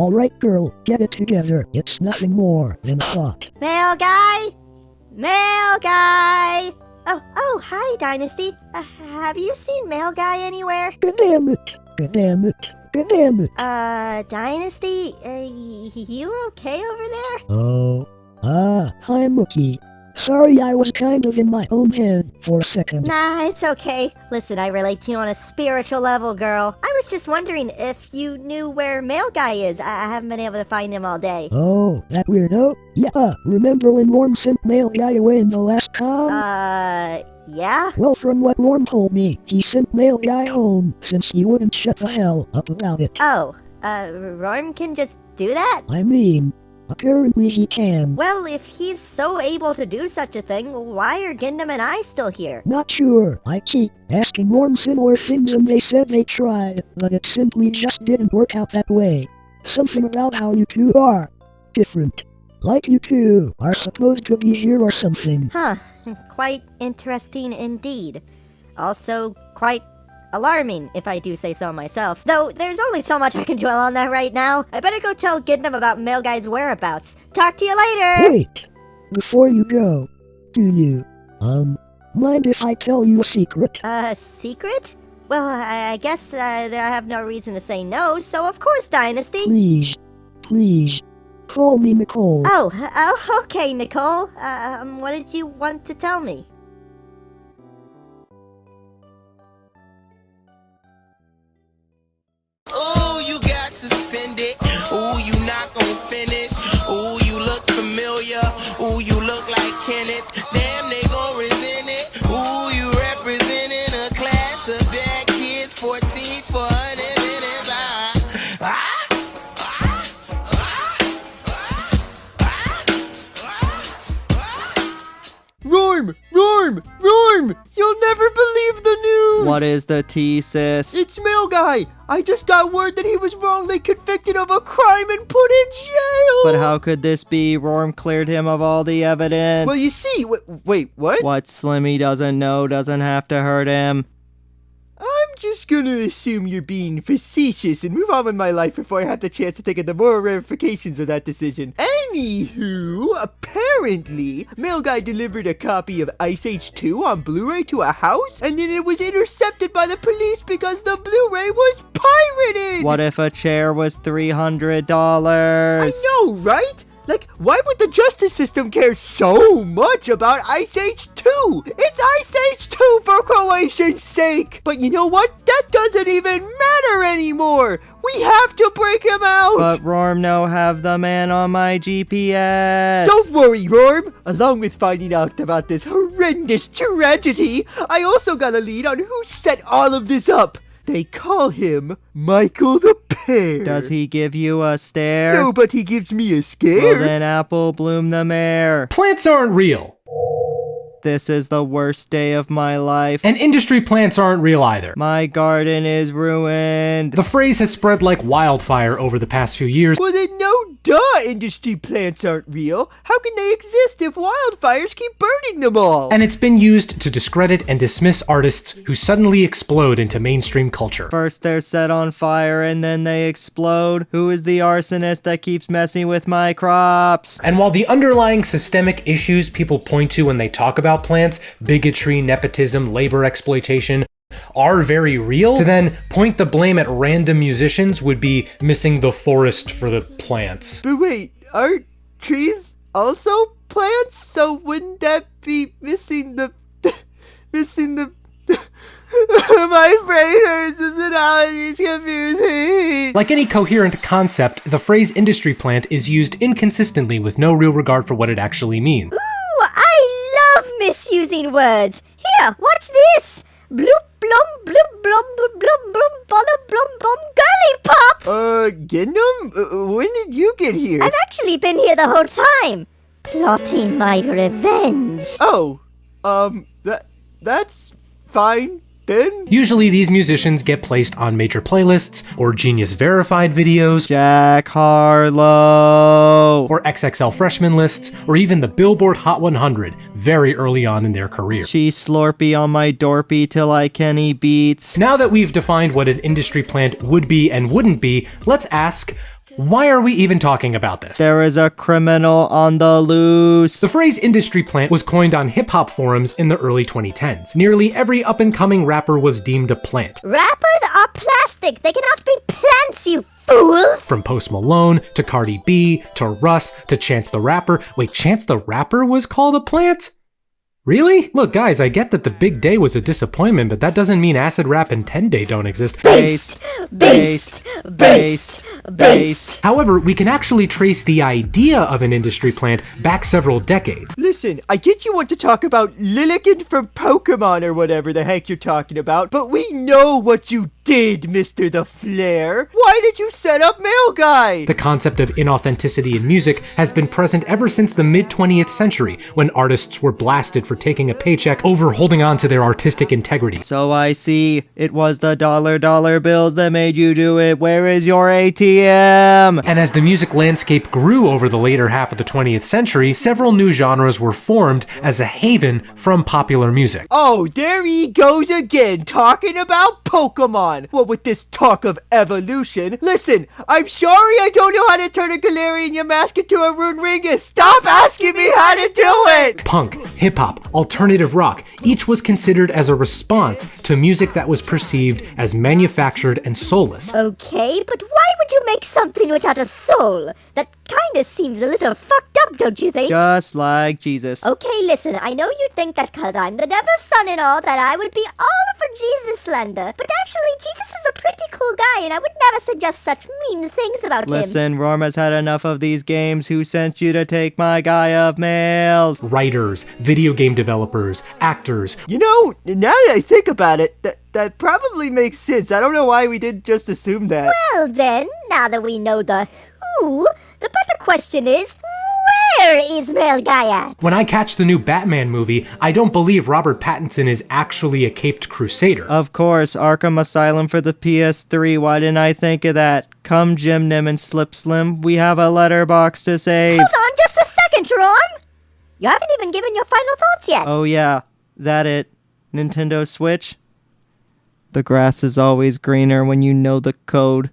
Alright girl, get it together. It's nothing more than a thought. Mail guy? Mail guy! Oh, hi, Dynasty. Have you seen Mail Guy anywhere? God damn it. God damn it. God damn it. Dynasty? You okay over there? Hi Mookie. Sorry, I was kind of in my own head for a second. Nah, it's okay. Listen, I relate to you on a spiritual level, girl. I was just wondering if you knew where Mail Guy is. I haven't been able to find him all day. Oh, that weirdo? Yeah, remember when Worm sent Mail Guy away in the last con? Yeah? Well, from what Worm told me, he sent Mail Guy home since he wouldn't shut the hell up about it. Oh, Rorm can just do that? I mean, apparently he can. Well, if he's so able to do such a thing, why are Gindam and I still here? Not sure. I keep asking Worm similar things and they said they tried, but it simply just didn't work out that way. Something about how you two are different. Like you two are supposed to be here or something. Huh. Quite interesting indeed. Also, quite alarming, if I do say so myself. Though, there's only so much I can dwell on that right now. I better go tell Gindam about Mail Guy's whereabouts. Talk to you later! Wait! Before you go, do you, mind if I tell you a secret? Secret? Well, I guess I have no reason to say no, so of course, Dynasty. Please, call me Nicole. Oh, okay, Nicole. What did you want to tell me? Ooh, you got suspended. Ooh, you not gon' finish. Ooh, you look familiar. Ooh, you look like Kenneth. Damn, they gon' resent it. Ooh, you representing a class of bad kids, 14 for 100 minutes. Rorm! You'll never believe the news! What is the tea, sis? It's Mail Guy! I just got word that he was wrongly convicted of a crime and put in jail! But how could this be? Rorm cleared him of all the evidence. Well, you see, wait, what? What Slimmy doesn't know doesn't have to hurt him. I'm just gonna assume you're being facetious and move on with my life before I have the chance to take in the moral ramifications of that decision. Anywho, apparently, Mail Guy delivered a copy of Ice Age 2 on Blu-ray to a house, and then it was intercepted by the police because the Blu-ray was pirated! What if a chair was $300? I know, right? Like, why would the justice system care so much about Ice Age 2? It's Ice Age 2 for Croatia's sake! But you know what? That doesn't even matter anymore! We have to break him out! But Rorm no have the man on my GPS. Don't worry, Rorm! Along with finding out about this horrendous tragedy, I also got a lead on who set all of this up! They call him Michael the Pear. Does he give you a stare? No, but he gives me a scare. Well, then Apple Bloom the Mayor. Plants aren't real. This is the worst day of my life. And industry plants aren't real either. My garden is ruined. The phrase has spread like wildfire over the past few years. Well then, no duh, industry plants aren't real. How can they exist if wildfires keep burning them all? And it's been used to discredit and dismiss artists who suddenly explode into mainstream culture. First they're set on fire and then they explode. Who is the arsonist that keeps messing with my crops? And while the underlying systemic issues people point to when they talk about plants, bigotry, nepotism, labor exploitation, are very real, to then point the blame at random musicians would be missing the forest for the plants. But wait, aren't trees also plants? So wouldn't that be missing the... My brain hurts, this analogy is confusing. Like any coherent concept, the phrase industry plant is used inconsistently with no real regard for what it actually means. Ooh, I love misusing words. Here, watch this. Bloop, blum, bloop, blum, blum, blum, blum, blum, blum, blum, girly pop! Gindam? When did you get here? I've actually been here the whole time, plotting my revenge. Oh, that's fine then. Usually these musicians get placed on major playlists, or Genius Verified videos, Jack Harlow, or XXL Freshman lists, or even the Billboard Hot 100 very early on in their career. She's slorpy on my dorpy till I Kenny beats. Now that we've defined what an industry plant would be and wouldn't be, let's ask, Why are we even talking about this? There is a criminal on the loose. The phrase industry plant was coined on hip-hop forums in the early 2010s. Nearly every up-and-coming rapper was deemed a plant. Rappers are plastic. They cannot be plants, you fools. From Post Malone, to Cardi B, to Russ, to Chance the Rapper. Wait, Chance the Rapper was called a plant? Really? Look, guys, I get that the big day was a disappointment, but that doesn't mean acid rap and 10 Day don't exist. Based. However, we can actually trace the idea of an industry plant back several decades. Listen, I get you want to talk about Lilligant from Pokemon or whatever the heck you're talking about, but we know what you did, Mr. The Flair. Why did you set up Mail Guy? The concept of inauthenticity in music has been present ever since the mid-20th century, when artists were blasted for taking a paycheck over holding on to their artistic integrity. So I see it was the dollar bills that made you do it. Where is your ATM? And as the music landscape grew over the later half of the 20th century, several new genres were formed as a haven from popular music. Oh, there he goes again, talking about Pokemon. What with this talk of evolution? Listen, I'm sorry I don't know how to turn a Galarian Yamask into a Rune Ringus. Stop asking me how to do it! Punk, hip-hop, alternative rock, each was considered as a response to music that was perceived as manufactured and soulless. Okay, but why would you make something without a soul? That kinda seems a little fucked up, don't you think? Just like Jesus. Okay, listen, I know you think that 'cause I'm the devil's son and all that I would be all for Jesus slander, but actually Jesus is a pretty cool guy and I would never suggest such mean things about him. Listen, Rorma's had enough of these games. Who sent you to take my guy of mails? Writers, video game developers, actors. You know, now that I think about it, that probably makes sense. I don't know why we didn't just assume that. Well then, now that we know the who, the better question is, where is Mail Guy at? When I catch the new Batman movie, I don't believe Robert Pattinson is actually a caped crusader. Of course, Arkham Asylum for the PS3. Why didn't I think of that? Come, Jim Nim and Slip Slim. We have a letterbox to save. Hold on just a second, Ron! You haven't even given your final thoughts yet. Oh yeah, that it. Nintendo Switch? The grass is always greener when you know the code.